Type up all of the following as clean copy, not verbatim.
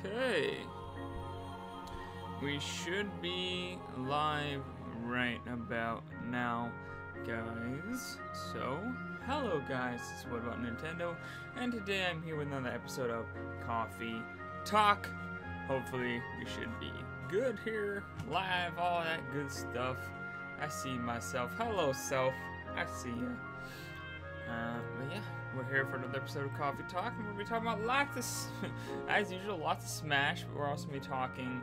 Okay. We should be live right about now, guys. So, hello guys, it's What About Nintendo, and today I'm here with another episode of Coffee Talk. Hopefully, we should be good here, live, all that good stuff. I see myself. Hello, self. I see ya. But yeah, we're here for another episode of Coffee Talk, and we're going to be talking about lots of, as usual, lots of Smash, but we're also going to be talking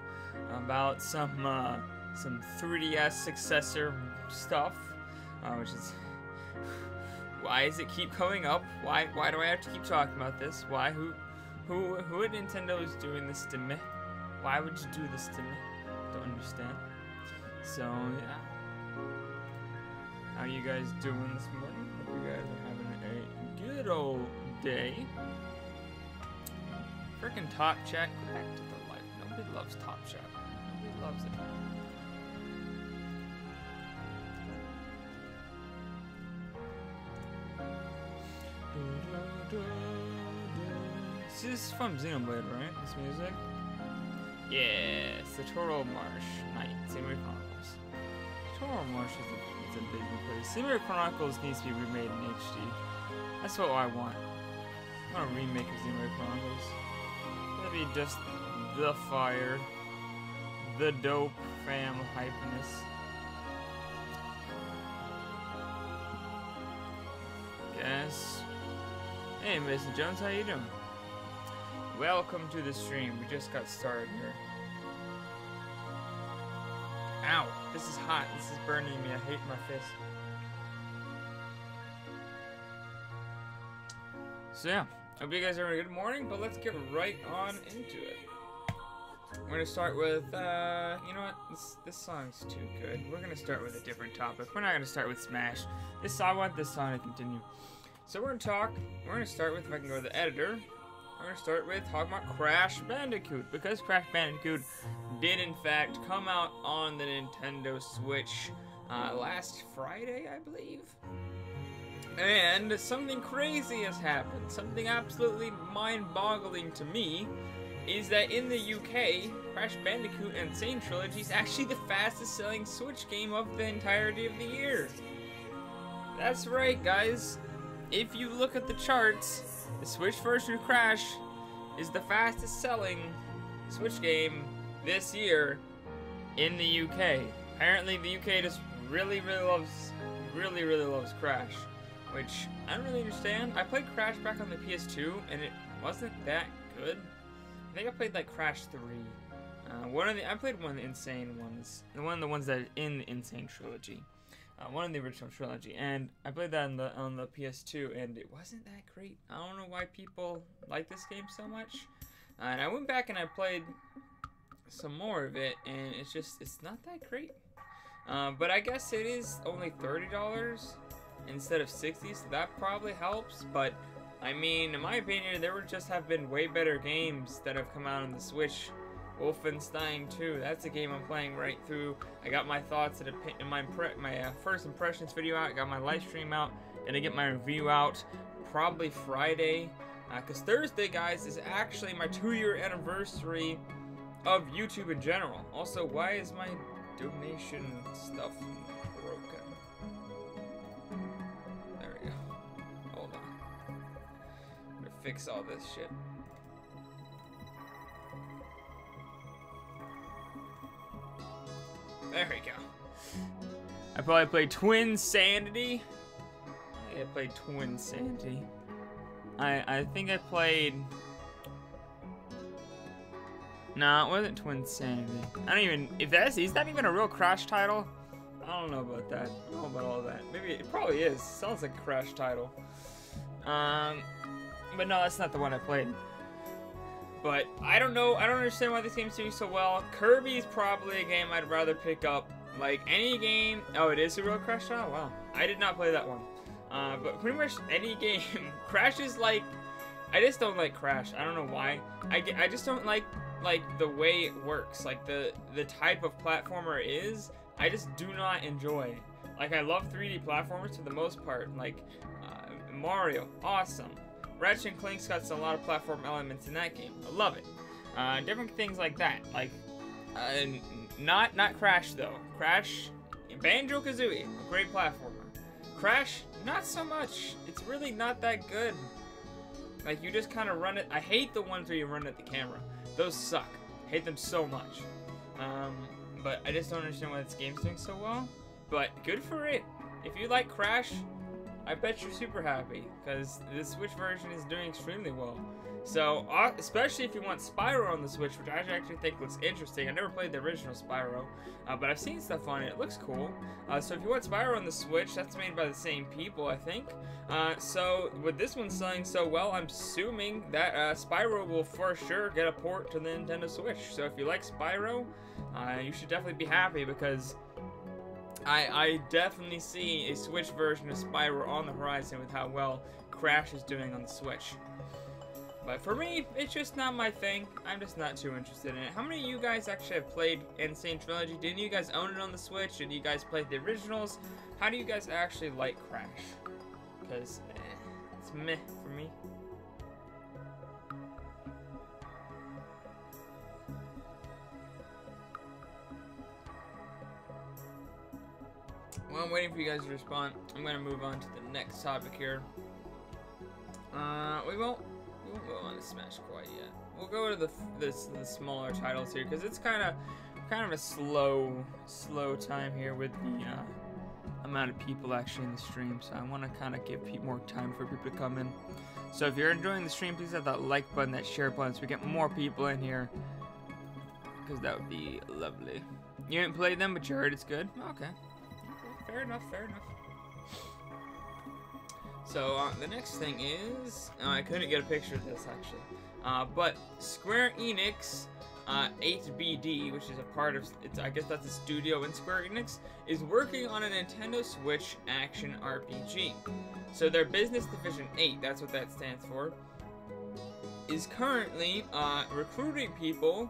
about some 3DS Successor stuff, which is, why does it keep coming up? Why do I have to keep talking about this? Why? Who at Nintendo is doing this to me? Why would you do this to me? Don't understand. So, yeah. How you guys doing this morning? Hope you guys are having a good old day. Frickin' Top Chat, go back to the life. Nobody loves Top Chat. Nobody loves it. This is from Xenoblade, right? This music? Yes, the Total Marsh Night, Xenoblade Chronicles. Total Marsh is a big place. Xenoblade Chronicles needs to be remade in HD. That's what I want. I want a remake of Xenoblade Chronicles. That'd be just the fire, the dope fam hypeness. Yes. Hey, Mr. Jones, how you doing? Welcome to the stream. We just got started here. Ow! This is hot. This is burning me. I hate my fist. So yeah, hope you guys are having a good morning, but let's get right on into it. We're gonna start with, you know what? This song's too good. We're gonna start with a different topic. We're not gonna start with Smash. I want this song to continue. So we're gonna start with, if I can go to the editor, we're gonna start with talking about Crash Bandicoot, because Crash Bandicoot did in fact come out on the Nintendo Switch last Friday, I believe. And something crazy has happened. Something absolutely mind-boggling to me is that in the UK, Crash Bandicoot Insane Trilogy is actually the fastest-selling Switch game of the entirety of the year. That's right, guys. If you look at the charts, the Switch version of Crash is the fastest-selling Switch game this year in the UK. Apparently, the UK just really loves Crash, which I don't really understand. I played Crash back on the PS2, and it wasn't that good. I think I played like Crash 3. I played one of the Insane ones, one of the ones that are in the Insane Trilogy. One of the original trilogy, and I played that on the PS2, and it wasn't that great. I don't know why people like this game so much. And I went back and I played some more of it, and it's not that great. But I guess it is only $30 instead of $60, so that probably helps. But I mean, in my opinion, there would just have been way better games that have come out on the Switch. Wolfenstein 2, that's a game I'm playing right through. I got my thoughts in my first impressions video out. I got my live stream out. Gonna get my review out probably Friday. Because Thursday, guys, is actually my 2-year anniversary of YouTube in general. Also, why is my donation stuff broken? There we go. Hold on. I'm gonna fix all this shit. There we go. I probably played Twin Sanity. I think I played Twin Sanity. I think I played... Nah, it wasn't Twin Sanity. I don't even... Is that even a real Crash title? I don't know about that. I don't know about all that. Maybe it probably is. Sounds like a Crash title. But no, that's not the one I played. But I don't know. I don't understand why this game's doing so well. Kirby's probably a game I'd rather pick up. Like any game. Oh, it is a real Crash title? Wow. I did not play that one. But pretty much any game. Crash is like... I just don't like Crash. I don't know why. I just don't like the way it works. Like the type of platformer it is. I just do not enjoy. Like I love 3D platformers for the most part. Like Mario. Awesome. Ratchet & Clank's got a lot of platform elements in that game. I love it. different things like that. Like, not Crash though. Crash, Banjo-Kazooie, a great platformer. Crash, not so much. It's really not that good. Like, you just kind of run it. I hate the ones where you run at the camera. Those suck. I hate them so much. But I just don't understand why this game's doing so well. But good for it. If you like Crash, I bet you're super happy, because the Switch version is doing extremely well. So, especially if you want Spyro on the Switch, which I actually think looks interesting. I never played the original Spyro, but I've seen stuff on it. It looks cool. So if you want Spyro on the Switch, that's made by the same people, I think. So with this one selling so well, I'm assuming that Spyro will for sure get a port to the Nintendo Switch. So if you like Spyro, you should definitely be happy, because I definitely see a Switch version of Spyro on the horizon with how well Crash is doing on the Switch. But for me, it's just not my thing. I'm just not too interested in it. How many of you guys actually have played Insane Trilogy? Didn't you guys own it on the Switch? Did you guys play the originals? How do you guys actually like Crash? Because, it's meh for me. Well, I'm waiting for you guys to respond. I'm going to move on to the next topic here. We won't go on to Smash quite yet. We'll go to the smaller titles here, because it's kind of a slow time here with the amount of people actually in the stream. So I want to kind of give more time for people to come in. So if you're enjoying the stream, please hit that like button, that share button, so we get more people in here, because that would be lovely. You haven't played them, but you heard it's good. Okay, fair enough. So, the next thing is, I couldn't get a picture of this, actually, but Square Enix, 8BD, which is a part of, I guess that's a studio in Square Enix, is working on a Nintendo Switch action RPG. So their Business Division 8, that's what that stands for, is currently, recruiting people,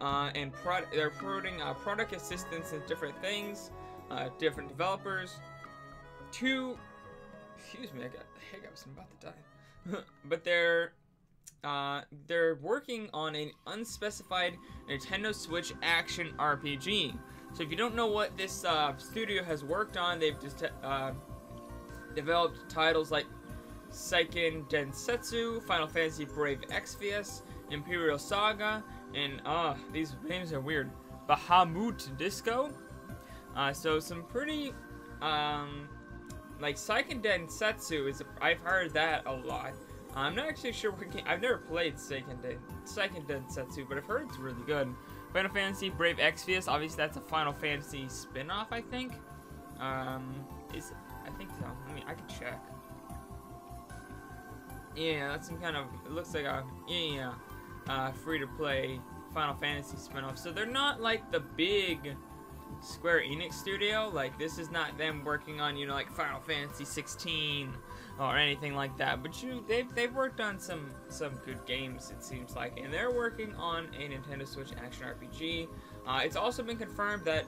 and they're recruiting, product assistants and different things, different developers, to... Excuse me, I got the hiccups. I'm about to die. But they're working on an unspecified Nintendo Switch action RPG. So if you don't know what this studio has worked on, they've just developed titles like Seiken Densetsu, Final Fantasy Brave Exvius, Imperial Saga, and these names are weird. Bahamut Disco. So some pretty like Seiken Densetsu is I've heard that a lot. I'm not actually sure what game. I've never played Seiken Densetsu, but I've heard it's really good. Final Fantasy Brave Exvius, obviously that's a Final Fantasy spin-off, I think. I think so. I can check. Yeah, that's some kind of, it looks like a free-to-play Final Fantasy spin-off. So they're not like the big Square Enix studio. Like, this is not them working on, like Final Fantasy 16 or anything like that. But they've worked on some good games, it seems like, and they're working on a Nintendo Switch action RPG. It's also been confirmed that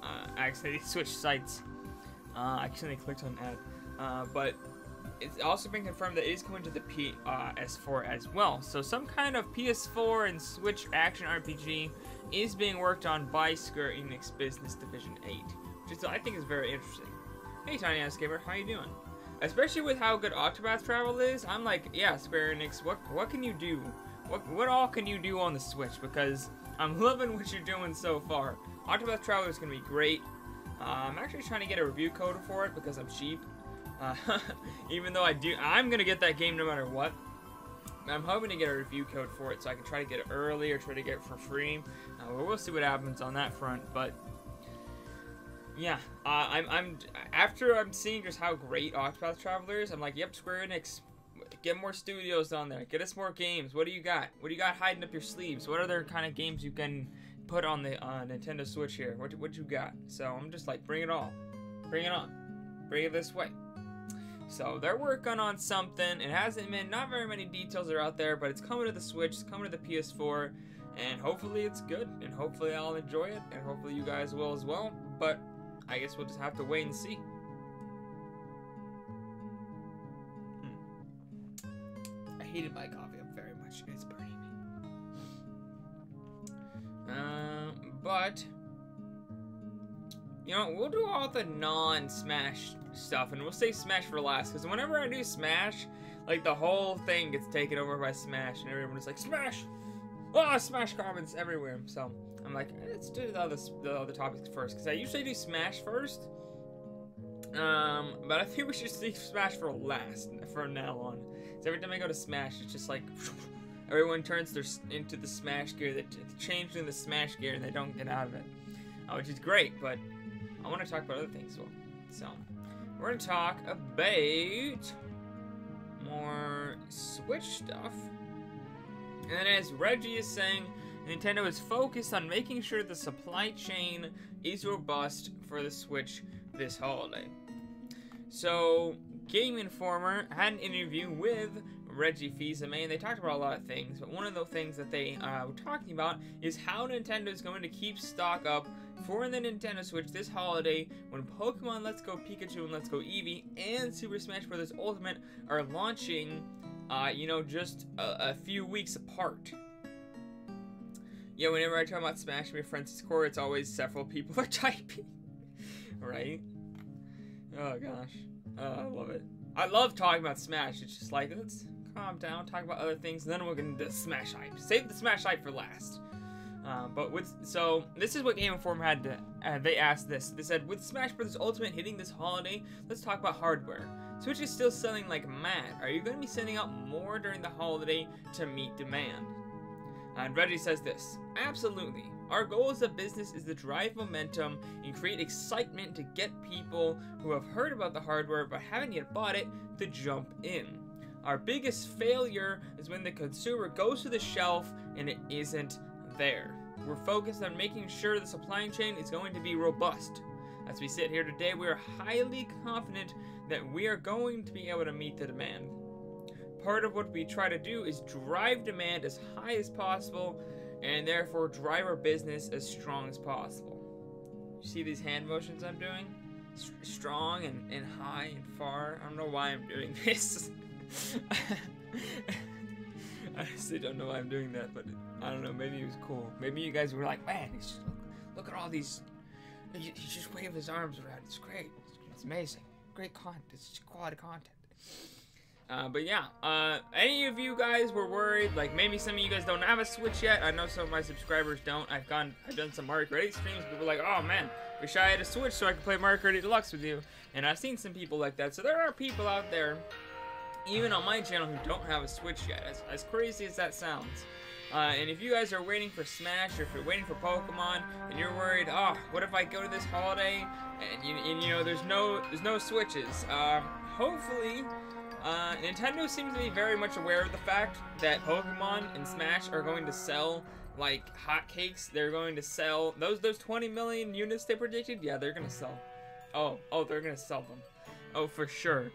I accidentally switched sites. I accidentally clicked on ad, but it's also been confirmed that it is coming to the PS4 as well. So some kind of PS4 and Switch action RPG is being worked on by Square Enix Business Division 8, which is, I think, is very interesting. Hey, Tiny Ass Gamer, how you doing? Especially with how good Octopath Travel is, I'm like, yeah, Square Enix, what can you do? What all can you do on the Switch? Because I'm loving what you're doing so far. Octopath Traveler is going to be great. I'm actually trying to get a review code for it because I'm cheap. Even though I'm going to get that game no matter what. I'm hoping to get a review code for it so I can try to get it early or try to get it for free. We'll see what happens on that front, but yeah, after I'm seeing just how great Octopath Traveler is, I'm like, yep, Square Enix, get more studios on there, get us more games. What do you got? What do you got hiding up your sleeves? What other kind of games you can put on the Nintendo Switch here? What you got? So I'm just like, bring it all, bring it on, bring it this way. So they're working on something. It hasn't been, not very many details are out there, but it's coming to the Switch, it's coming to the PS4, and hopefully it's good, and hopefully I'll enjoy it, and hopefully you guys will as well, but I guess we'll just have to wait and see. I hated my coffee up very much, it's burning me. But, you know, we'll do all the non-Smash stuff, and we'll save Smash for last, because whenever I do Smash, like, the whole thing gets taken over by Smash, and everyone's like, Smash! Oh, Smash comments everywhere. So, I'm like, let's do the other topics first, because I usually do Smash first, but I think we should leave Smash for last, from now on. So every time I go to Smash, it's just like, everyone turns into the Smash gear, they change into the Smash gear, and they don't get out of it. Which is great, but I want to talk about other things as well. So, we're going to talk about more Switch stuff. And then as Reggie is saying, Nintendo is focused on making sure the supply chain is robust for the Switch this holiday. So, Game Informer had an interview with Reggie Fils-Aimé, and they talked about a lot of things, but one of the things that they were talking about is how Nintendo is going to keep stock up for the Nintendo Switch this holiday when Pokemon Let's Go Pikachu and Let's Go Eevee and Super Smash Bros. Ultimate are launching, you know, just a few weeks apart. Yeah, whenever I talk about Smash with Francis Core, it's always several people are typing, right? Oh gosh, I love it. I love talking about Smash. It's just like, let's calm down, talk about other things, and then we'll get into Smash hype. Save the Smash hype for last. So this is what Game Informer had to, they asked this. They said, with Smash Bros. Ultimate hitting this holiday, let's talk about hardware. Switch is still selling like mad. Are you going to be sending out more during the holiday to meet demand? And Reggie says this, absolutely. Our goal as a business is to drive momentum and create excitement to get people who have heard about the hardware but haven't yet bought it to jump in. Our biggest failure is when the consumer goes to the shelf and it isn't there. We're focused on making sure the supply chain is going to be robust. As we sit here today, we are highly confident that we are going to be able to meet the demand. Part of what we try to do is drive demand as high as possible and therefore drive our business as strong as possible. You see these hand motions I'm doing? Strong and high and far. I don't know why I'm doing this. I honestly don't know why I'm doing that, but I don't know, maybe it was cool. Maybe you guys were like, man, look at all these, he just waved his arms around, it's great, it's amazing, great content, it's quality content. But yeah, any of you guys were worried, like maybe some of you guys don't have a Switch yet. I know some of my subscribers don't. I've done some Mario Kart 8 streams, people are like, oh man, wish I had a Switch so I could play Mario Kart 8 Deluxe with you. And I've seen some people like that, so there are people out there, even on my channel, who don't have a Switch yet, as crazy as that sounds. And if you guys are waiting for Smash, or if you're waiting for Pokemon, and you're worried, oh, what if I go to this holiday, and you know, there's no Switches, hopefully, Nintendo seems to be very much aware of the fact that Pokemon and Smash are going to sell like hotcakes. They're going to sell those 20 million units they predicted. Yeah, they're gonna sell. Oh, they're gonna sell them. Oh, for sure.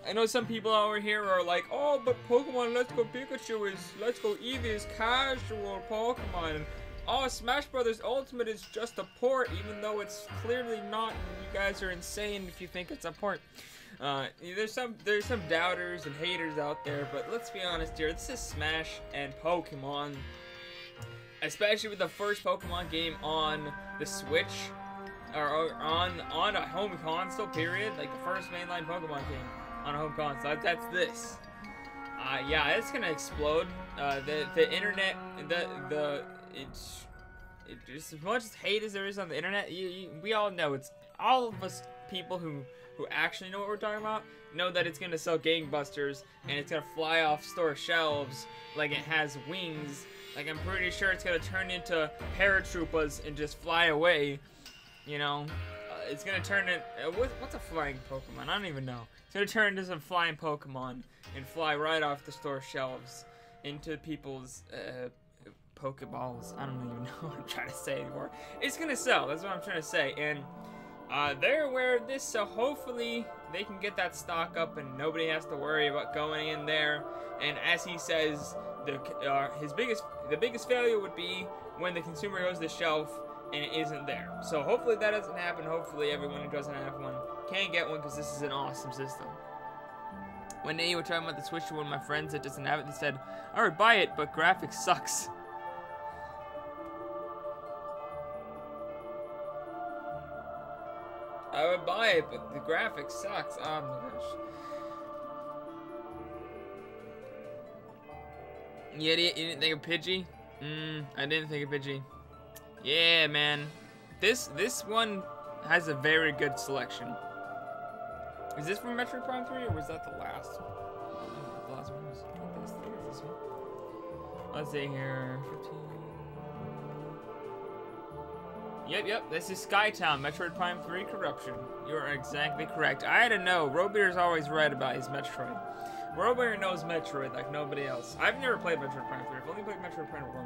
I know some people over here are like, oh, but Pokemon Let's Go Pikachu is, Let's Go Eevee is casual Pokemon. And, oh, Smash Bros. Ultimate is just a port, even though it's clearly not. And you guys are insane if you think it's a port. There's some doubters and haters out there, but let's be honest here. This is Smash and Pokemon, especially with the first Pokemon game on the Switch, or on a home console. Period. Like the first mainline Pokemon game on a home console. That's this. Yeah, it's gonna explode. The internet, it's as much as hate as there is on the internet. We all know it's all of us people who actually know what we're talking about know that it's gonna sell gangbusters and it's gonna fly off store shelves like it has wings. Like I'm pretty sure it's gonna turn into paratroopers and just fly away. You know, it's gonna turn in what's a flying Pokemon? I don't even know. It's gonna turn into some flying Pokemon and fly right off the store shelves into people's Pokeballs. I don't even know what I'm trying to say anymore. It's gonna sell. That's what I'm trying to say. And they're aware of this, so hopefully they can get that stock up and nobody has to worry about going in there. And as he says, the biggest failure would be when the consumer goes to the shelf and it isn't there. So hopefully that doesn't happen. Hopefully everyone who doesn't have one can get one, because this is an awesome system. One day you were talking about the Switch to one of my friends that doesn't have it. They said, I would buy it, but graphics sucks. play it, but the graphics sucks. Oh my gosh. Yeah, you didn't think of Pidgey? I didn't think of Pidgey. Yeah, man. This one has a very good selection. Is this from Metroid Prime 3 or was that the last? I don't know what the last one was. I think this one. Let's see here. 15. Yep. This is Skytown, Metroid Prime 3 Corruption. You are exactly correct. I had to know. Robeer's always right about his Metroid. Robeer knows Metroid like nobody else. I've never played Metroid Prime 3. I've only played Metroid Prime 1.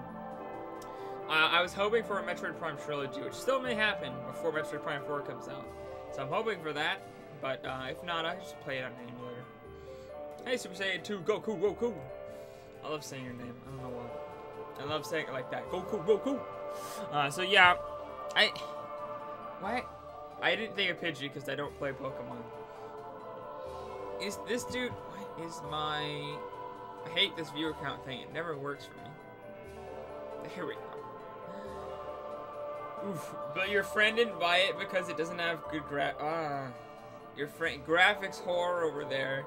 I was hoping for a Metroid Prime trilogy, which still may happen before Metroid Prime 4 comes out. So I'm hoping for that, but if not, I'll just play it on emulator. Hey, Super Saiyan 2, Goku, Goku! I love saying your name. I don't know why. I love saying it like that. Goku, Goku! So yeah, I didn't think of Pidgey because I don't play Pokemon. Is this dude... What is my... I hate this viewer count thing. It never works for me. Here we go. Oof. But your friend didn't buy it because it doesn't have good your friend... Graphics horror over there.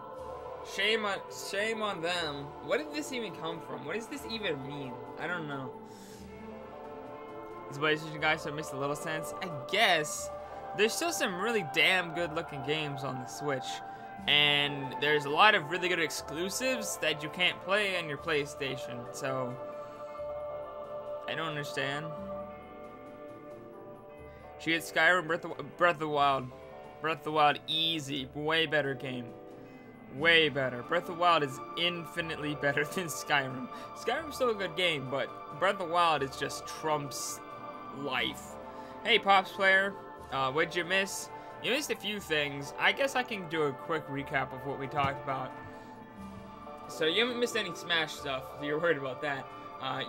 Shame on them. What did this even come from? What does this even mean? I don't know. This PlayStation guy, so it makes a little sense. I guess there's still some really damn good looking games on the Switch. And there's a lot of really good exclusives that you can't play on your PlayStation. So I don't understand. She had Skyrim, Breath of the Wild. Breath of the Wild, easy. Way better game. Way better. Breath of the Wild is infinitely better than Skyrim. Skyrim's still a good game, but Breath of the Wild is just trumps life. Hey, Pops player. What'd you miss? You missed a few things. I guess I can do a quick recap of what we talked about. So you haven't missed any Smash stuff, if you're worried about that.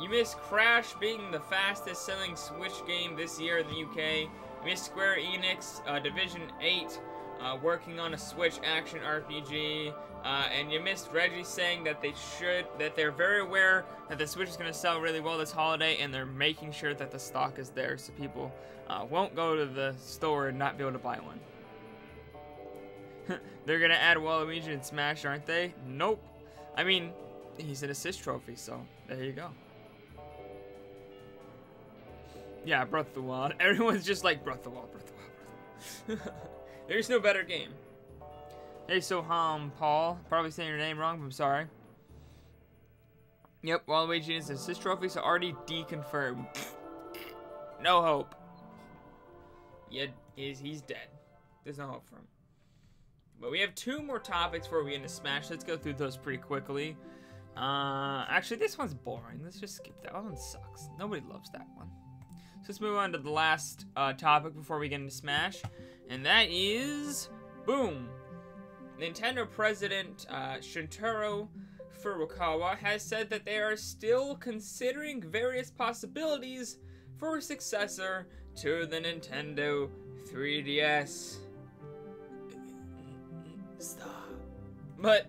You missed Crash being the fastest selling Switch game this year in the UK. You missed Square Enix, Division 8, working on a Switch action RPG. And you missed Reggie saying that they're very aware that the Switch is going to sell really well this holiday, and they're making sure that the stock is there so people won't go to the store and not be able to buy one. They're going to add Waluigi and Smash, aren't they? Nope. I mean, he's an assist trophy, so there you go. Yeah, Breath of the Wild. Everyone's just like, Breath of the Wild, Breath of the Wild. There's no better game. Hey, Soham Paul. Probably saying your name wrong, but I'm sorry. Yep, Waluigi is an assist trophy, so already deconfirmed. No hope. Yeah, he's dead. There's no hope for him. But we have 2 more topics before we get into Smash. Let's go through those pretty quickly. Actually, this one's boring. Let's just skip that. That one sucks. Nobody loves that one. So let's move on to the last topic before we get into Smash. And that is... Boom! Nintendo President Shuntaro Furukawa has said that they are still considering various possibilities for a successor to the Nintendo 3DS. Stop. But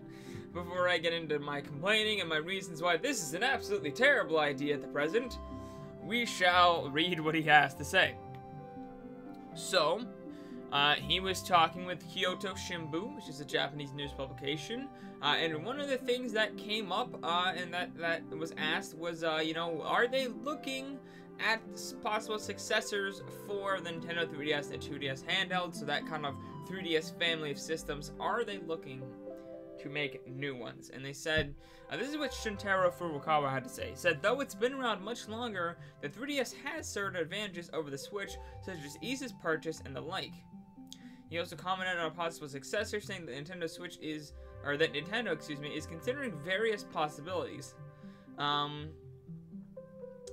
before I get into my complaining and my reasons why this is an absolutely terrible idea at the present, we shall read what he has to say. So, he was talking with Kyoto Shimbun, which is a Japanese news publication, and one of the things that came up and that was asked was, you know, are they looking at possible successors for the Nintendo 3DS and 2DS handheld, so that kind of 3DS family of systems, are they looking to make new ones? And they said, this is what Shuntaro Furukawa had to say. He said, though it's been around much longer, the 3DS has certain advantages over the Switch, such as ease of purchase and the like. He also commented on a possible successor, saying that Nintendo is considering various possibilities.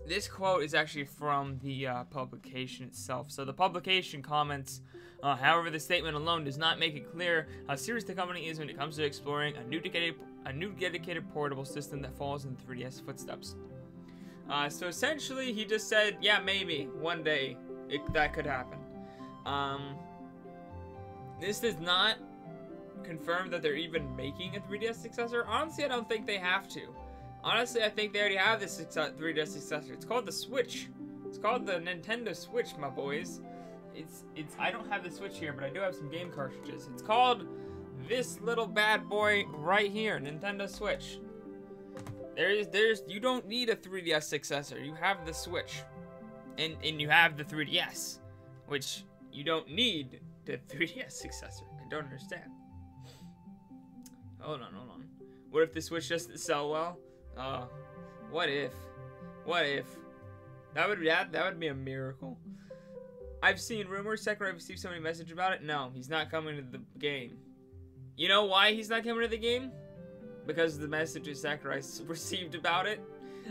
This quote is actually from the publication itself. So the publication comments, however, the statement alone does not make it clear how serious the company is when it comes to exploring a new dedicated portable system that follows in 3DS footsteps. So essentially, he just said, yeah, maybe one day that could happen. This does not confirm that they're even making a 3DS successor. Honestly, I don't think they have to. Honestly, I think they already have this 3DS successor. It's called the Switch. It's called the Nintendo Switch, my boys. I don't have the Switch here, but I do have some game cartridges. It's called this little bad boy right here, Nintendo Switch. You don't need a 3DS successor. You have the Switch, and you have the 3DS, which you don't need the 3DS successor. I don't understand. Hold on. What if the Switch doesn't sell well? What if? That would be a miracle. I've seen rumors Sakurai received so many messages about it. No, he's not coming to the game. You know why he's not coming to the game? Because of the messages Sakurai received about it.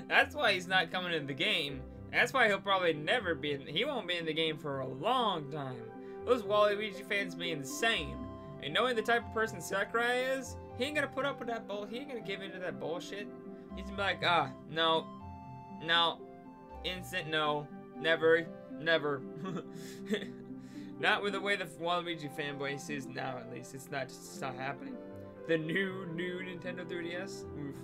That's why he's not coming to the game. That's why he'll probably never be in. He won't be in the game for a long time. Those Waluigi fans be insane. And knowing the type of person Sakurai is, he ain't gonna put up with that bull. He ain't gonna give into that bullshit. He's gonna be like, no, instant no, never. Not with the way the Waluigi fanboy is now, at least. It's not happening. The new Nintendo 3DS. Oof.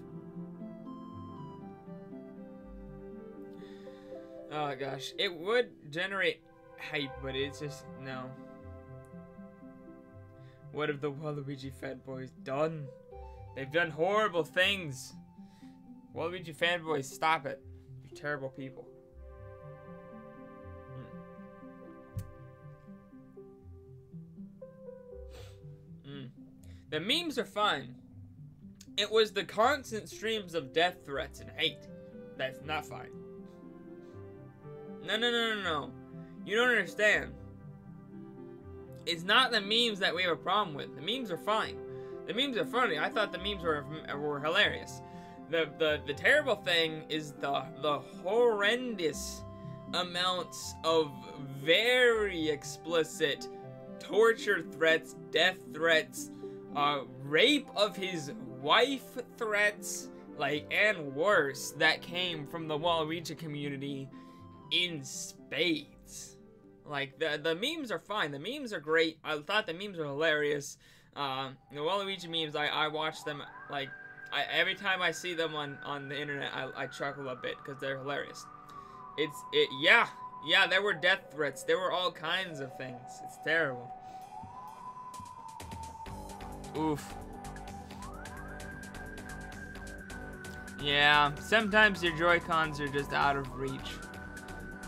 Oh gosh, it would generate hype, but it's just no. What have the Waluigi fanboys done? They've done horrible things. Waluigi fanboys, stop it. You're terrible people. The memes are fine. It was the constant streams of death threats and hate that's not fine. No. You don't understand. It's not the memes that we have a problem with. The memes are fine. The memes are funny. I thought the memes were hilarious. The terrible thing is the horrendous amounts of very explicit torture threats, death threats, rape of his wife threats, and worse, that came from the Waluigi community in spades. The memes are fine. The memes are great. I thought the memes were hilarious. The Waluigi memes, I watch them, every time I see them on the internet, I chuckle a bit, because they're hilarious. Yeah, there were death threats. There were all kinds of things. It's terrible. Oof. Yeah, sometimes your Joy-Cons are just out of reach.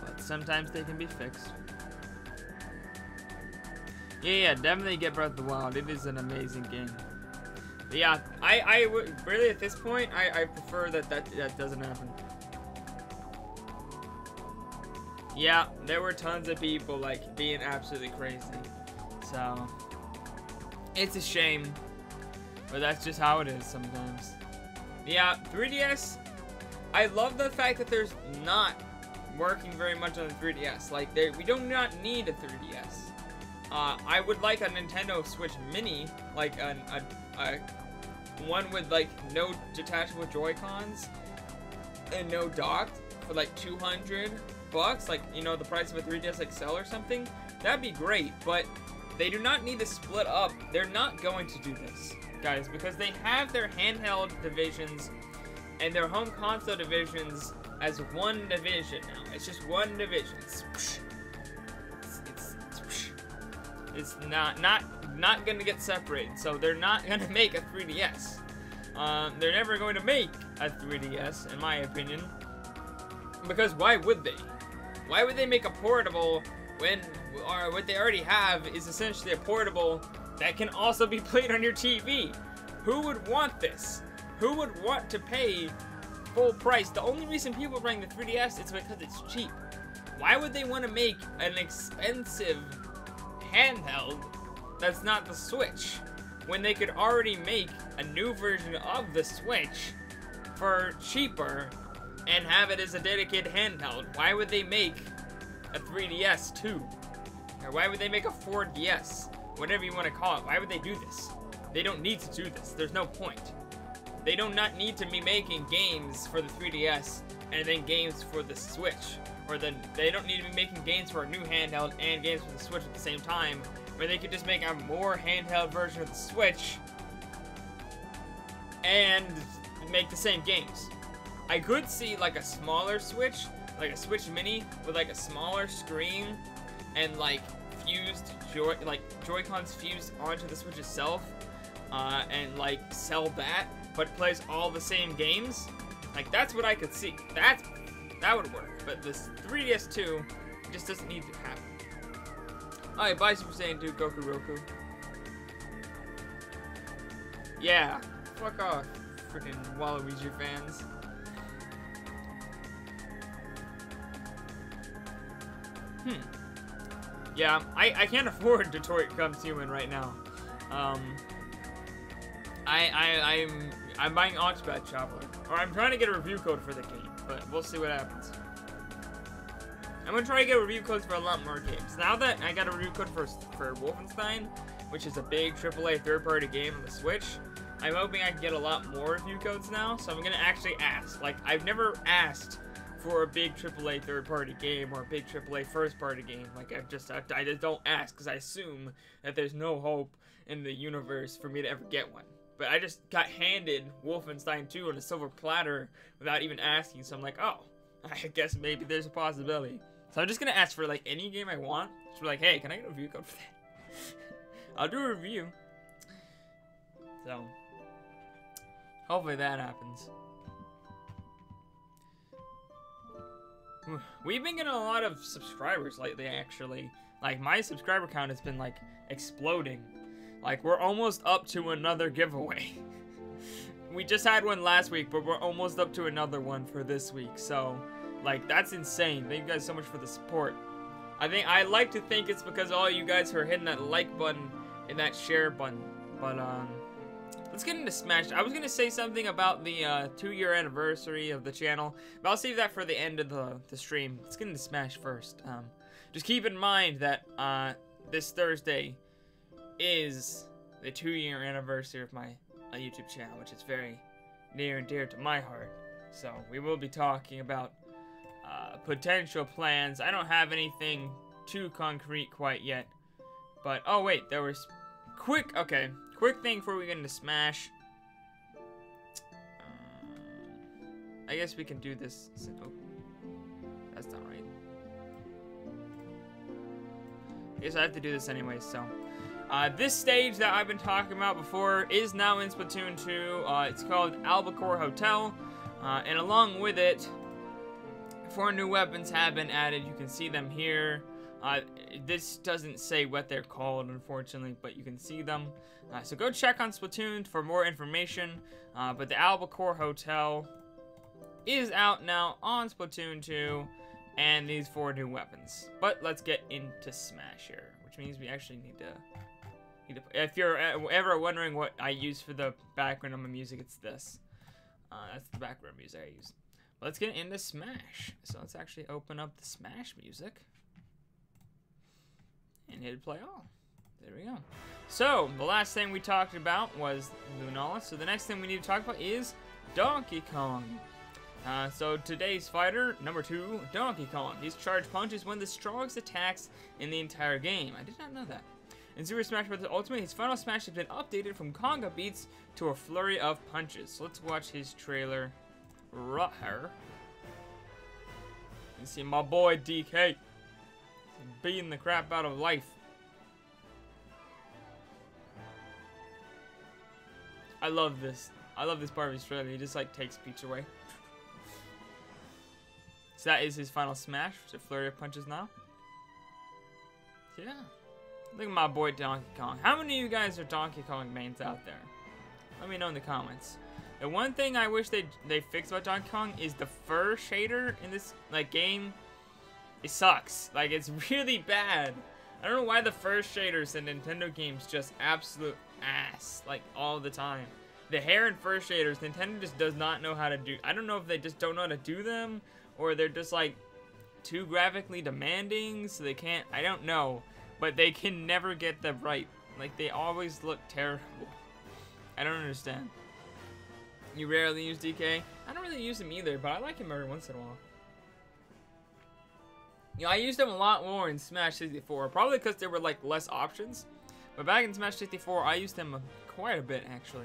But sometimes they can be fixed. Yeah, definitely get Breath of the Wild. It is an amazing game. But yeah, I would really at this point, I prefer that doesn't happen. Yeah, there were tons of people being absolutely crazy. So it's a shame, but that's just how it is sometimes. Yeah, 3DS, I love the fact that there's not working very much on the 3DS. We do not need a 3DS. I would like a Nintendo Switch Mini, a one with no detachable Joy-Cons and no dock for $200, the price of a 3DS XL or something. That'd be great, but they do not need to split up. They're not going to do this, guys, because they have their handheld divisions and their home console divisions as one division now. It's just one division. It's not gonna get separated, so they're not gonna make a 3DS. They're never going to make a 3DS, in my opinion, because why would they? Why would they make a portable when what they already have is essentially a portable that can also be played on your TV? Who would want this? Who would want to pay full price? The only reason people are buying the 3DS is because it's cheap. Why would they want to make an expensive handheld that's not the Switch when they could already make a new version of the Switch for cheaper and have it as a dedicated handheld? Why would they make a 3DS too? Or why would they make a 4DS? Whatever you want to call it. Why would they do this? They don't need to do this. There's no point. They do not need to be making games for the 3DS and then games for the Switch. Or they don't need to be making games for a new handheld and games for the Switch at the same time, where they could just make a more handheld version of the Switch and make the same games. I could see a smaller Switch, like a Switch Mini with a smaller screen and fused Joy-Cons fused onto the Switch itself, and like sell that, but plays all the same games. Like that's what I could see. That would work. But this 3DS 2 just doesn't need to happen. Alright, bye Super Saiyan 2 Goku Roku. Yeah, fuck off, freaking Waluigi fans. Yeah, I can't afford Detroit Becomes Human right now. I'm buying Oxbat Chopper, or I'm trying to get a review code for the game, but we'll see what happens. I'm gonna try to get review codes for a lot more games. Now that I got a review code for Wolfenstein, which is a big AAA third-party game on the Switch, I'm hoping I can get a lot more review codes now. So I'm gonna actually ask. Like, I've never asked for a big AAA third-party game or a big AAA first-party game. Like, I just don't ask because I assume that there's no hope in the universe for me to ever get one. But I just got handed Wolfenstein 2 on a silver platter without even asking. So I'm like, oh, I guess maybe there's a possibility. So I'm just gonna ask for like any game I want. Just be like, hey, can I get a review code for that? I'll do a review. So hopefully that happens. We've been getting a lot of subscribers lately, actually. Like, my subscriber count has been, like, exploding. Like, we're almost up to another giveaway. We just had one last week, but we're almost up to another one for this week. So, like, that's insane. Thank you guys so much for the support. I like to think it's because all you guys who are hitting that like button and that share button. But, let's get into Smash. I was going to say something about the 2-year anniversary of the channel, but I'll save that for the end of the stream. Let's get into Smash first. Just keep in mind that this Thursday is the 2-year anniversary of my YouTube channel, which is very near and dear to my heart. So we will be talking about potential plans. I don't have anything too concrete quite yet, but oh wait, there was quick thing before we get into Smash. I guess we can do this. Oh, that's not right. I guess I have to do this anyway, so. This stage that I've been talking about before is now in Splatoon 2. It's called Albacore Hotel. And along with it, 4 new weapons have been added. You can see them here. This doesn't say what they're called, unfortunately, but you can see them. So go check on Splatoon for more information. But the Albacore Hotel is out now on Splatoon 2, and these 4 new weapons. But let's get into Smash here, which means we actually need to. If you're ever wondering what I use for the background of my music, it's this. That's the background music I use. Let's get into Smash. So let's actually open up the Smash music and hit play all. There we go. So the last thing we talked about was Lunala. So the next thing we need to talk about is Donkey Kong. So today's fighter, number 2, Donkey Kong. His charge punch is one of the strongest attacks in the entire game. I did not know that. In Super Smash Bros. Ultimate, his final smash has been updated from conga beats to a flurry of punches. So let's watch his trailer right here. You see my boy DK beating the crap out of life. I love this. I love this part of his trailer. He just like takes Peach away. So that is his final smash. It's a flurry of punches now. Yeah. Look at my boy Donkey Kong. How many of you guys are Donkey Kong mains out there? Let me know in the comments. The one thing I wish they fixed about Donkey Kong is the fur shader in this like game. It sucks. Like, it's really bad. I don't know why the fur shaders in Nintendo games just absolute ass, like, all the time. The hair and fur shaders, Nintendo just does not know how to do. I don't know if they just don't know how to do them, or they're just, like, too graphically demanding, so they can't. I don't know. But they can never get them right. Like, they always look terrible. I don't understand. You rarely use DK? I don't really use him either, but I like him every once in a while. You know, I used him a lot more in Smash 64, probably because there were, like, less options. But back in Smash 64, I used him quite a bit, actually.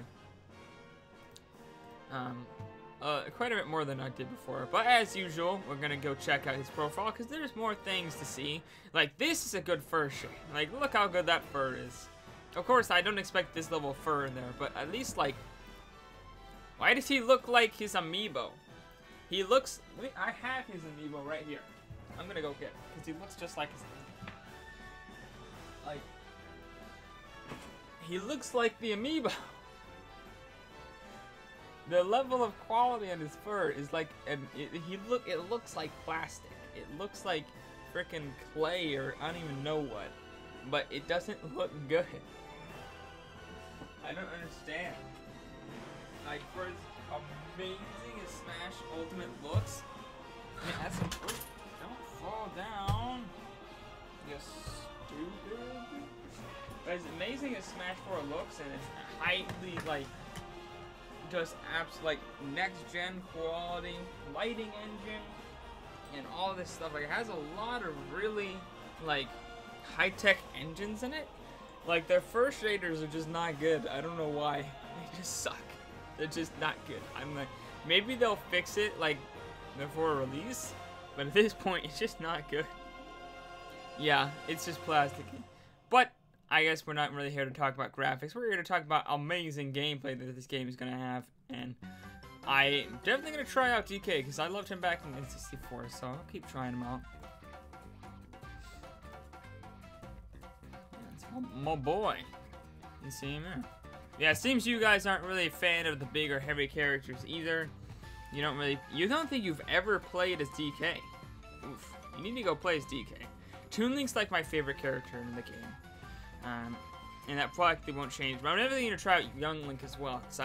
quite a bit more than I did before. But as usual, we're gonna go check out his profile because there's more things to see. Like, this is a good fur shade. Like, look how good that fur is. Of course, I don't expect this level of fur in there, but at least, like, why does he look like his Amiibo? He looks, I have his Amiibo right here. I'm gonna go get it because he looks just like his Amiibo. Like, he looks like the Amiibo. The level of quality on his fur is like, it looks like plastic. It looks like frickin' clay or I don't even know what. But it doesn't look good. I don't understand. Like, for as amazing as Smash Ultimate looks, I mean, that's some, don't fall down, you stupid. But as amazing as Smash 4 looks, and it's highly, like, just apps like next-gen quality, lighting engine, and all this stuff. Like, it has a lot of really, like, high-tech engines in it. Like, their first shaders are just not good. I don't know why. They just suck. They're just not good. I'm like, maybe they'll fix it, like, before release, but at this point, it's just not good. Yeah, it's just plasticky. But I guess we're not really here to talk about graphics. We're here to talk about amazing gameplay that this game is going to have. And I'm definitely going to try out DK because I loved him back in N64. So I'll keep trying him out. That's my boy. You see him there. Yeah, it seems you guys aren't really a fan of the big or heavy characters either. You don't think you've ever played as DK. Oof. You need to go play as DK. Toon Link's like my favorite character in the game. And that probably won't change. But I'm definitely going to try out Young Link as well. Because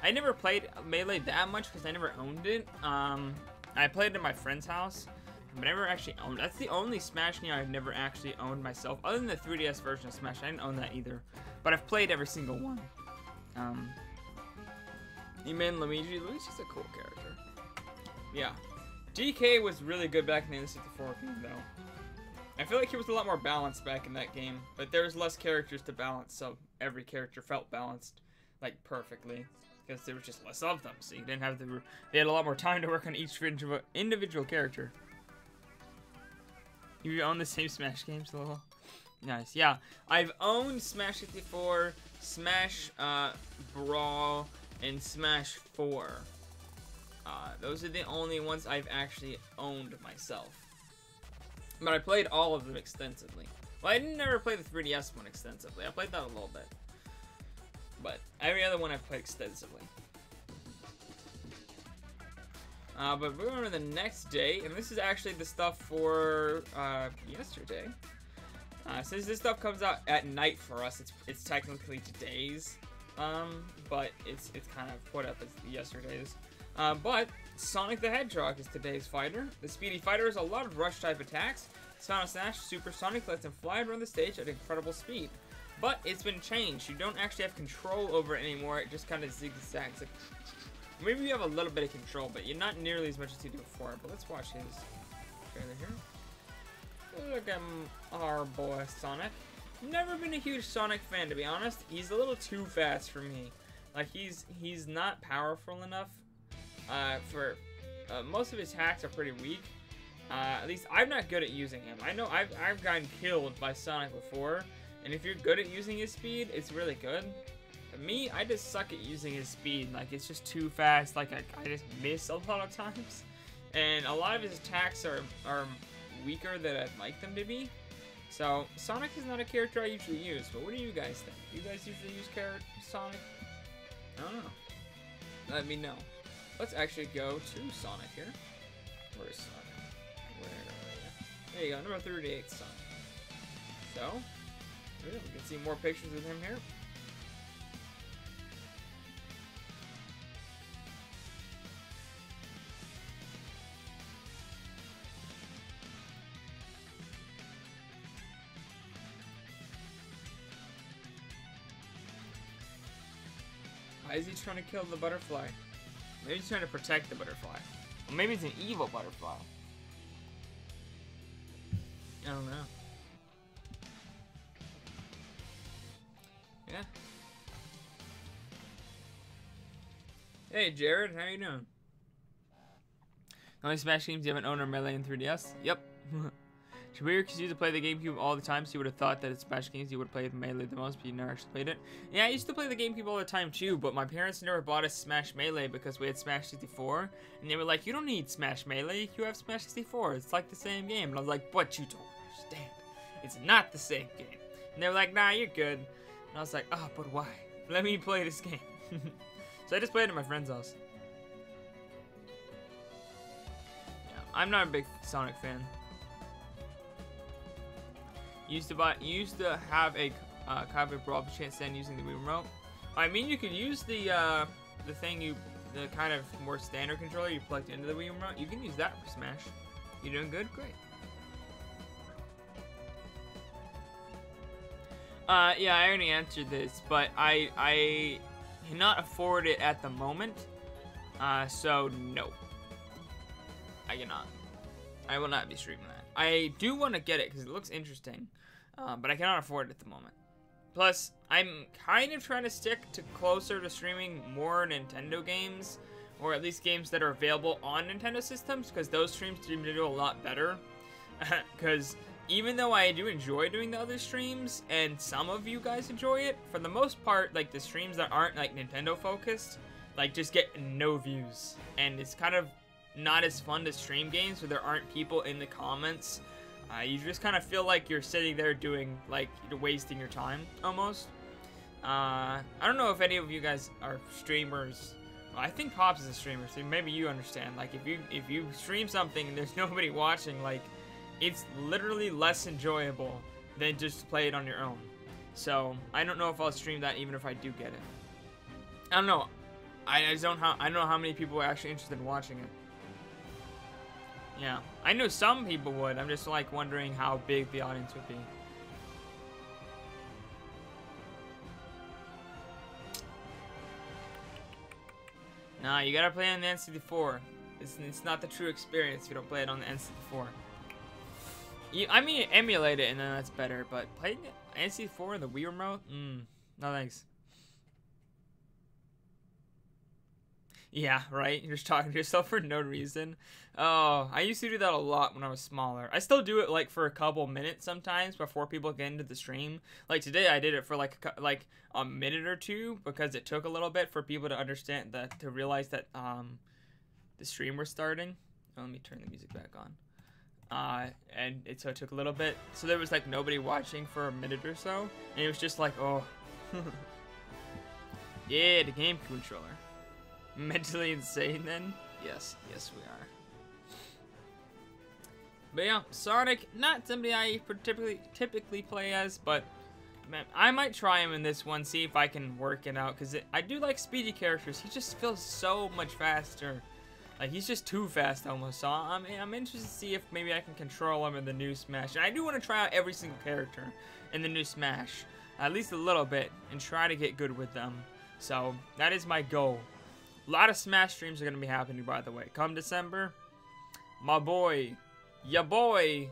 I never played Melee that much because I never owned it. I played it at my friend's house. But never actually owned it. That's the only Smash game I've never actually owned myself. Other than the 3DS version of Smash, I didn't own that either. But I've played every single one. You mean Luigi? Luigi's a cool character. Yeah. DK was really good back in the N64 game, though. I feel like he was a lot more balanced back in that game, but there was less characters to balance, so every character felt balanced, like, perfectly, because there was just less of them, so you didn't have they had a lot more time to work on each individual character. You own the same Smash games, Lolo? Nice, yeah. I've owned Smash 64, Smash Brawl, and Smash 4. Those are the only ones I've actually owned myself. But I played all of them extensively. Well, I didn't never play the 3DS one extensively. I played that a little bit. But every other one I've played extensively. But we're going to the next day, and this is actually the stuff for yesterday. Since this stuff comes out at night for us, it's technically today's, but it's kind of put up as yesterday's. But Sonic the Hedgehog is today's fighter. The speedy fighter has a lot of rush-type attacks. Sonic Slash Super Sonic lets him fly around the stage at incredible speed. But it's been changed. You don't actually have control over it anymore. It just kind of zigzags. Maybe you have a little bit of control, but you're not nearly as much as you did before. But let's watch his trailer here. Look at our boy Sonic. Never been a huge Sonic fan, to be honest. He's a little too fast for me. Like, he's not powerful enough. Most of his hacks are pretty weak. At least I'm not good at using him. I know I've gotten killed by Sonic before, and if you're good at using his speed, it's really good. But me, I just suck at using his speed. Like, it's just too fast. Like, I just miss a lot of times, and a lot of his attacks are weaker than I'd like them to be. So Sonic is not a character I usually use. But what do you guys think? Do you guys usually use Sonic? I don't know. Let me know. Let's actually go to Sonic here. Where is Sonic? Where are you? There you go, number 38 Sonic. So, we can see more pictures of him here. Why is he trying to kill the butterfly? Maybe he's trying to protect the butterfly. Or maybe it's an evil butterfly. I don't know. Yeah. Hey Jared, how you doing? How many Smash games do you have an owner Melee and 3DS? Yep. Shabir used to play the GameCube all the time, so you would have thought that it's Smash games you would play Melee the most, but you never actually played it. Yeah, I used to play the GameCube all the time too, but my parents never bought us Smash Melee because we had Smash 64, and they were like, you don't need Smash Melee, you have Smash 64, it's like the same game. And I was like, but you don't understand, it's not the same game. And they were like, nah, you're good. And I was like, oh, but why? Let me play this game. So I just played it at my friend's house. Yeah, I'm not a big Sonic fan. Used to have a copy of Brawl, but you can't stand using the Wii remote. I mean, you could use the kind of more standard controller you plugged into the Wii remote. You can use that for Smash. You doing good? Great. Yeah, I already answered this, but I cannot afford it at the moment. So no, I cannot. I will not be streaming that. I do want to get it because it looks interesting, but I cannot afford it at the moment. Plus, I'm kind of trying to stick to closer to streaming more Nintendo games, or at least games that are available on Nintendo systems, because those streams seem to do a lot better. Because even though I do enjoy doing the other streams, and some of you guys enjoy it, for the most part, like the streams that aren't like Nintendo focused, like just get no views, and it's kind of not as fun to stream games where there aren't people in the comments. You just kind of feel like you're sitting there doing, like, you're wasting your time, almost. I don't know if any of you guys are streamers. Well, I think Pops is a streamer, so maybe you understand. Like, if you stream something and there's nobody watching, like, it's literally less enjoyable than just play it on your own. So, I don't know if I'll stream that even if I do get it. I don't know. I don't know how many people are actually interested in watching it. Yeah, I know some people would. I'm just like wondering how big the audience would be. Nah, you gotta play on the N64. It's not the true experience if you don't play it on the N64. I mean, emulate it and then that's better, but playing it N64 and the Wii remote? No thanks. Yeah, right? You're just talking to yourself for no reason. Oh, I used to do that a lot when I was smaller. I still do it like for a couple minutes sometimes before people get into the stream. Like today I did it for like a minute or two because it took a little bit for people to understand that, to realize that the stream was starting. Oh, let me turn the music back on. So it took a little bit. So there was like nobody watching for a minute or so. And it was just like, oh. Yeah, the game controller. Mentally insane then? Yes we are. But yeah, Sonic, not somebody I typically play as, but man, I might try him in this one, see if I can work it out, because I do like speedy characters. He just feels so much faster. Like, he's just too fast almost, so I'm interested to see if maybe I can control him in the new Smash. And I do want to try out every single character in the new Smash, at least a little bit, and try to get good with them. So, that is my goal. A lot of Smash streams are going to be happening, by the way. Come December, my boy, ya boy,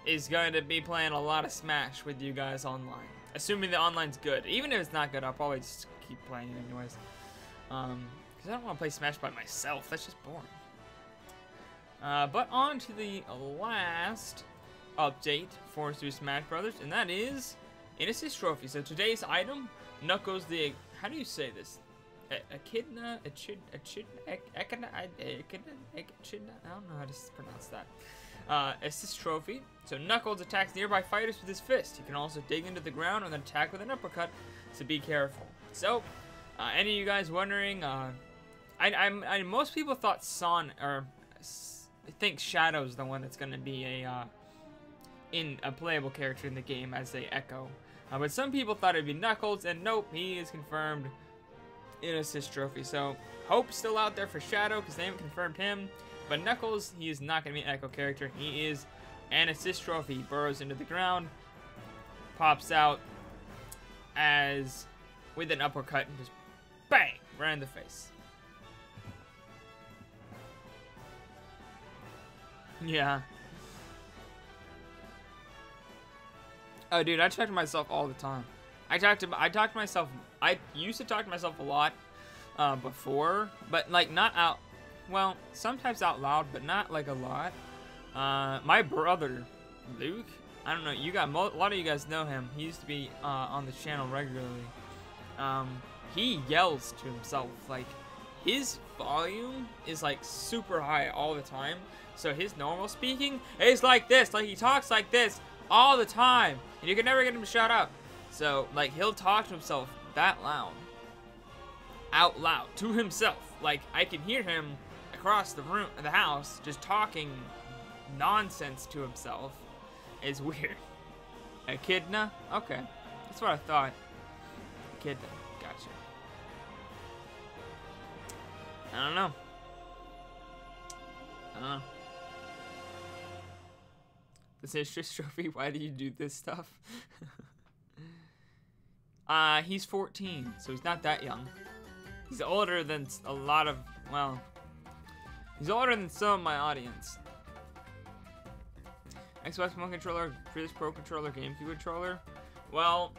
is going to be playing a lot of Smash with you guys online. Assuming the online's good. Even if it's not good, I'll probably just keep playing it anyways. Because I don't want to play Smash by myself. That's just boring. But on to the last update for Super Smash Brothers, and that is an assist trophy. So today's item, Knuckles the... How do you say this? Echidna, I don't know how to pronounce that. Assist trophy. So Knuckles attacks nearby fighters with his fist. He can also dig into the ground and then attack with an uppercut, so be careful. So, any of you guys wondering, most people thought think Shadow's the one that's going to be a playable character in the game as a Echo. But some people thought it'd be Knuckles, and nope, he is confirmed in assist trophy. So Hope's still out there for Shadow because they haven't confirmed him, but Knuckles, he is not going to be an Echo character. He is an assist trophy. He burrows into the ground, pops out as with an uppercut and just bang right in the face. Yeah. Oh, dude, I talk to myself all the time. I used to talk to myself a lot before, but like not out well, sometimes out loud, but not like a lot. My brother, Luke, I don't know, a lot of you guys know him. He used to be on the channel regularly. He yells to himself. Like, his volume is like super high all the time. So his normal speaking is like this. Like, he talks like this all the time, and you can never get him to shut up. So, like, he'll talk to himself that loud. Out loud. To himself. Like, I can hear him across the room, the house, just talking nonsense to himself. It's weird. Echidna? Okay. That's what I thought. Echidna. Gotcha. I don't know. This is just trophy. Why do you do this stuff? He's 14, so he's not that young. He's older than a lot of, well, he's older than some of my audience. Xbox One controller, previous Pro controller, GameCube controller. Well,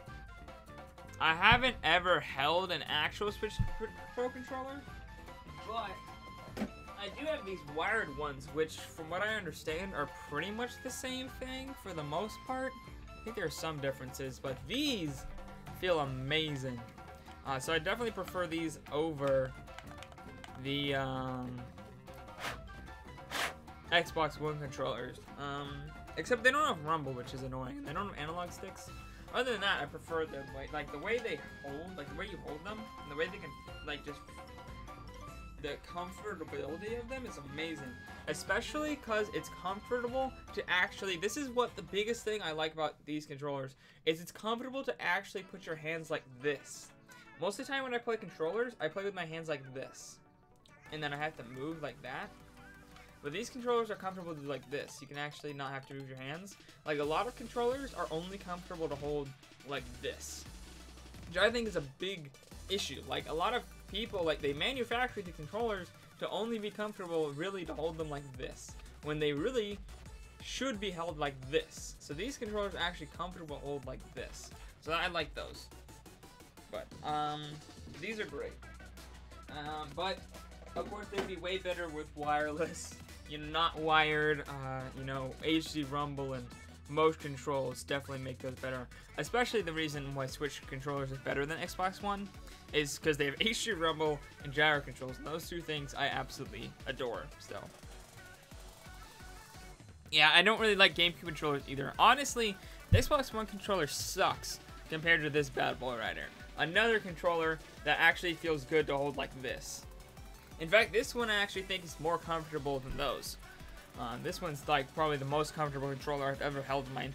I haven't ever held an actual Switch Pro controller, but I do have these wired ones, which, from what I understand, are pretty much the same thing for the most part. I think there are some differences, but these feel amazing. So I definitely prefer these over the Xbox One controllers. Except they don't have rumble, which is annoying. They don't have analog sticks. Other than that, I prefer them. Like the way they hold, like the way you hold them, and the way they can, like, just the comfortability of them is amazing. Especially because it's comfortable to actually, this is what the biggest thing I like about these controllers, is it's comfortable to actually put your hands like this. Most of the time when I play controllers, I play with my hands like this. And then I have to move like that. But these controllers are comfortable to do like this. You can actually not have to move your hands. Like, a lot of controllers are only comfortable to hold like this, which I think is a big issue. Like, a lot of people, like, they manufacture the controllers to only be comfortable really to hold them like this, when they really should be held like this. So these controllers are actually comfortable to hold like this. So I like those. But these are great. But of course they'd be way better with wireless, you know, not wired, you know, HD rumble and motion controls definitely make those better. Especially the reason why Switch controllers is better than Xbox One is because they have HD rumble and gyro controls, and those two things I absolutely adore still. Yeah, I don't really like GameCube controllers either. Honestly, the Xbox One controller sucks compared to this bad boy right here. Another controller that actually feels good to hold like this. In fact, this one I actually think is more comfortable than those. This one's like probably the most comfortable controller I've ever held in my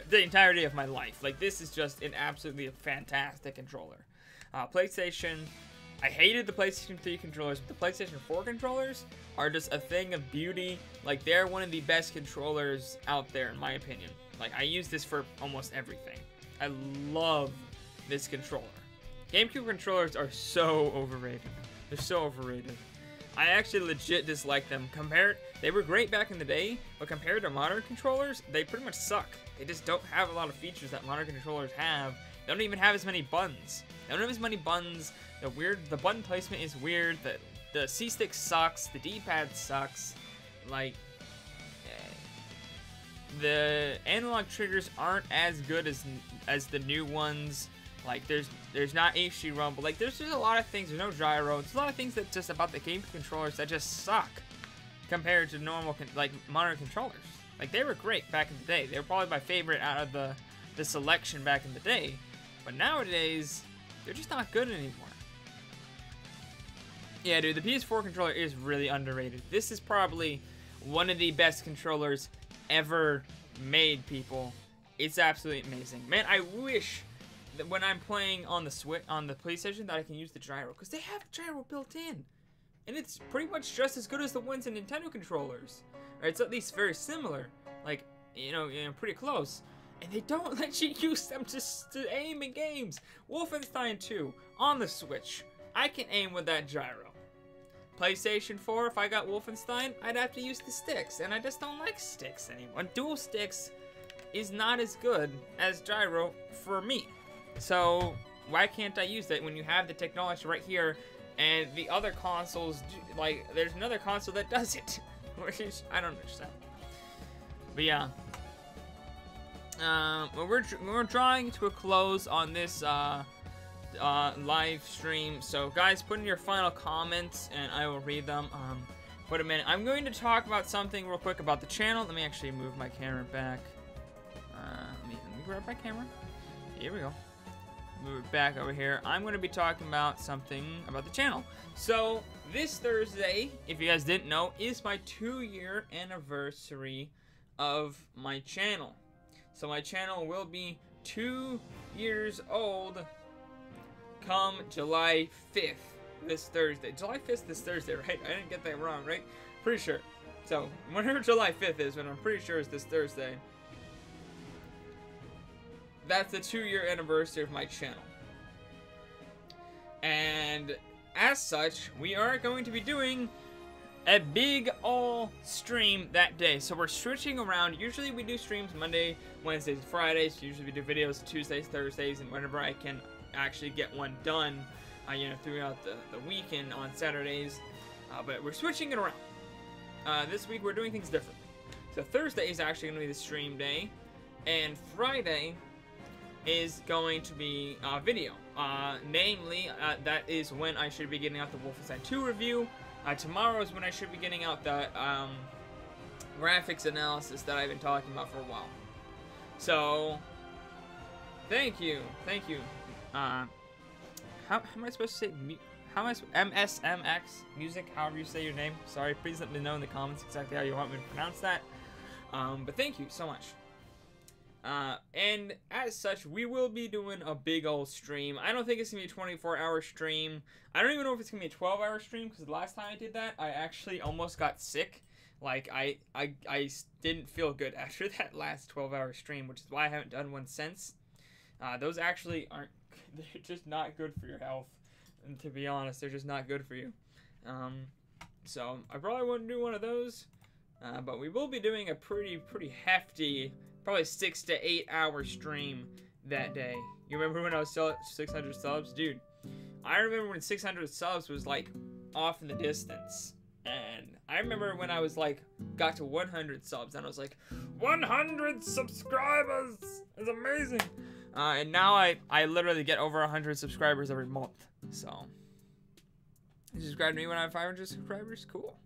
the entirety of my life. Like, this is just an absolutely fantastic controller. PlayStation, I hated the PlayStation 3 controllers, but the PlayStation 4 controllers are just a thing of beauty. Like, they're one of the best controllers out there in my opinion. Like, I use this for almost everything. I love this controller. GameCube controllers are so overrated. They're so overrated. I actually legit dislike them. They were great back in the day, but compared to modern controllers, they pretty much suck. They just don't have a lot of features that modern controllers have. They don't even have as many buttons. They don't have as many buttons. The button placement is weird. The C-stick sucks. The D-pad sucks. Like, the analog triggers aren't as good as the new ones. Like, there's not HD rumble. Like, there's just a lot of things. There's no gyro. There's a lot of things that just about the GameCube controllers that just suck compared to normal, like, modern controllers. Like, they were great back in the day. They were probably my favorite out of the selection back in the day. But nowadays, they're just not good anymore. Yeah, dude, the PS4 controller is really underrated. This is probably one of the best controllers ever made, people. It's absolutely amazing. Man, I wish that when I'm playing on the Switch, on the PlayStation, that I can use the gyro, because they have gyro built in, and it's pretty much just as good as the ones in Nintendo controllers. Or it's at least very similar, like, you know, pretty close. And they don't let you use them to aim in games. Wolfenstein 2 on the Switch, I can aim with that gyro. PlayStation 4, if I got Wolfenstein, I'd have to use the sticks, and I just don't like sticks anymore. Dual sticks is not as good as gyro for me. So why can't I use that when you have the technology right here and the other consoles, like, there's another console that does it, which is, I don't understand. But yeah, we're drawing to a close on this live stream. So guys, put in your final comments and I will read them. Wait a minute, I'm going to talk about something real quick about the channel. Let me actually move my camera back. Let me grab my camera. Here we go. Move it back over here. I'm going to be talking about something about the channel. So this Thursday, if you guys didn't know, is my 2-year anniversary of my channel. So my channel will be 2 years old come July 5th, this Thursday. July 5th this Thursday, right? I didn't get that wrong, right? Pretty sure. So whenever July 5th is, and I'm pretty sure it's this Thursday, that's the 2-year anniversary of my channel. And as such, we are going to be doing a big all stream that day. So we're switching around. Usually we do streams Monday, Wednesdays, Fridays. Usually we do videos Tuesdays, Thursdays, and whenever I can actually get one done, you know, throughout the weekend on Saturdays. But we're switching it around. This week we're doing things differently. So Thursday is actually going to be the stream day, and Friday is going to be video. Namely, that is when I should be getting out the Wolfenstein 2 review. Tomorrow is when I should be getting out the graphics analysis that I've been talking about for a while. So, thank you. How am I supposed to say? How am I MSMX music? However you say your name. Sorry, please let me know in the comments exactly how you want me to pronounce that. But thank you so much. And as such, we will be doing a big old stream. I don't think it's gonna be a 24-hour stream. I don't even know if it's gonna be a 12-hour stream, because the last time I did that, I actually almost got sick. Like, I didn't feel good after that last 12-hour stream, which is why I haven't done one since. Those actually aren't, they're just not good for your health. And to be honest, they're just not good for you. So I probably wouldn't do one of those. But we will be doing a pretty hefty, probably 6 to 8 hour stream that day. You remember when I was still at 600 subs? Dude, I remember when 600 subs was like off in the distance. And I remember when I was like, got to 100 subs and I was like, 100 subscribers is amazing. And now I literally get over 100 subscribers every month. So, you subscribe to me when I have 500 subscribers? Cool.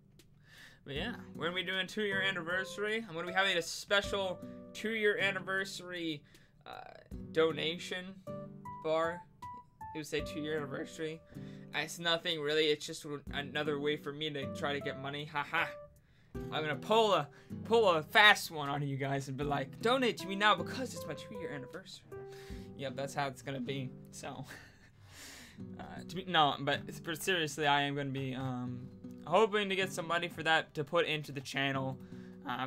But yeah, we're going to be doing a 2-year anniversary. I'm going to be having a special 2-year anniversary donation bar. It would say 2-year anniversary. It's nothing really. It's just another way for me to try to get money. Haha. I'm going to pull a fast one on you guys and be like, donate to me now because it's my 2-year anniversary. Yep, that's how it's going to be. So, but seriously, I am going to be hoping to get some money for that to put into the channel,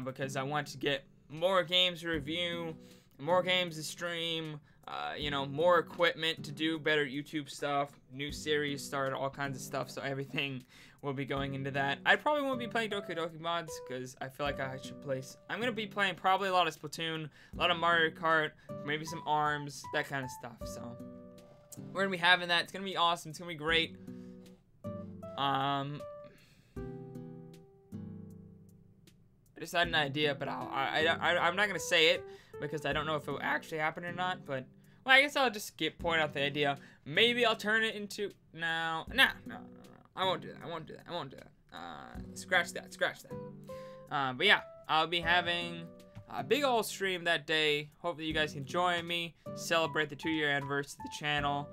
because I want to get more games to review, more games to stream, you know, more equipment to do better YouTube stuff, new series start, all kinds of stuff. So everything will be going into that. I probably won't be playing Doki Doki mods because I feel like I should play. I'm gonna be playing probably a lot of Splatoon, a lot of Mario Kart, maybe some ARMS, that kind of stuff. So we're gonna be having that. It's gonna be awesome. It's gonna be great. I just had an idea, but I'm not gonna say it because I don't know if it will actually happen or not. But well, I guess I'll just point out the idea. Maybe I'll turn it into no. I won't do that. Scratch that. But yeah, I'll be having a big old stream that day. Hopefully you guys can join me, celebrate the 2-year anniversary of the channel.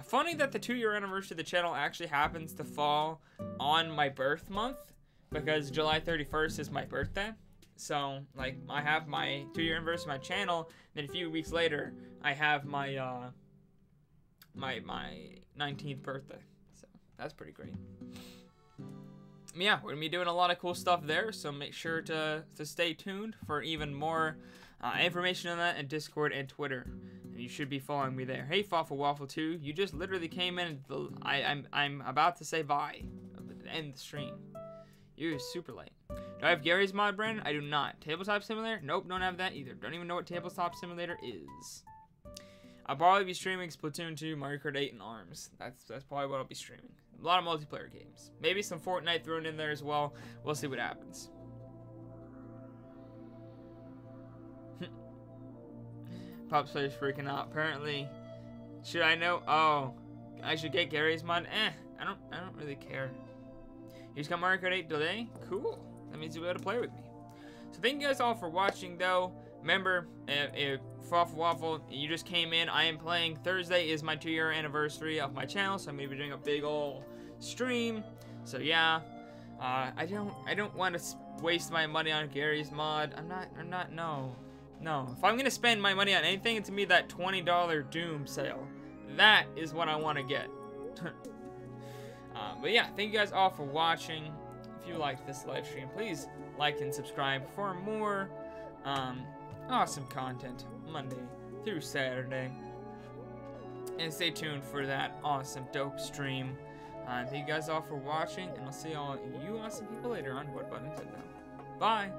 Funny that the 2-year anniversary of the channel actually happens to fall on my birth month, because July 31st is my birthday. So, like, I have my 2-year anniversary of my channel, then a few weeks later, I have my, my 19th birthday. So, that's pretty great. Yeah, we're going to be doing a lot of cool stuff there, so make sure to stay tuned for even more information on that in Discord and Twitter. And you should be following me there. Hey, Fawful Waffle 2, you just literally came in. I'm about to say bye. End the stream. You're super late. Do I have Gary's mod, Brandon? I do not. Tabletop Simulator? Nope, don't have that either. Don't even know what Tabletop Simulator is. I'll probably be streaming Splatoon 2, Mario Kart 8, and ARMS. That's probably what I'll be streaming. A lot of multiplayer games. Maybe some Fortnite thrown in there as well. We'll see what happens. Pops player's freaking out. Apparently, should I know? Oh, I should get Gary's mod. I don't really care. You just got Mario Kart 8 delay. Cool. That means you'll be able to play with me. So thank you guys all for watching, though. Remember, if Waffle, you just came in, I am playing. Thursday is my 2-year anniversary of my channel, so I'm gonna be doing a big ol' stream. So yeah, I don't want to waste my money on Gary's mod. No. If I'm gonna spend my money on anything, it's to me that $20 Doom sale. That is what I want to get. But yeah, thank you guys all for watching. If you liked this live stream, please like and subscribe for more awesome content Monday through Saturday. And stay tuned for that awesome, dope stream. Thank you guys all for watching, and I'll see all you awesome people later on What About Nintendo. Bye!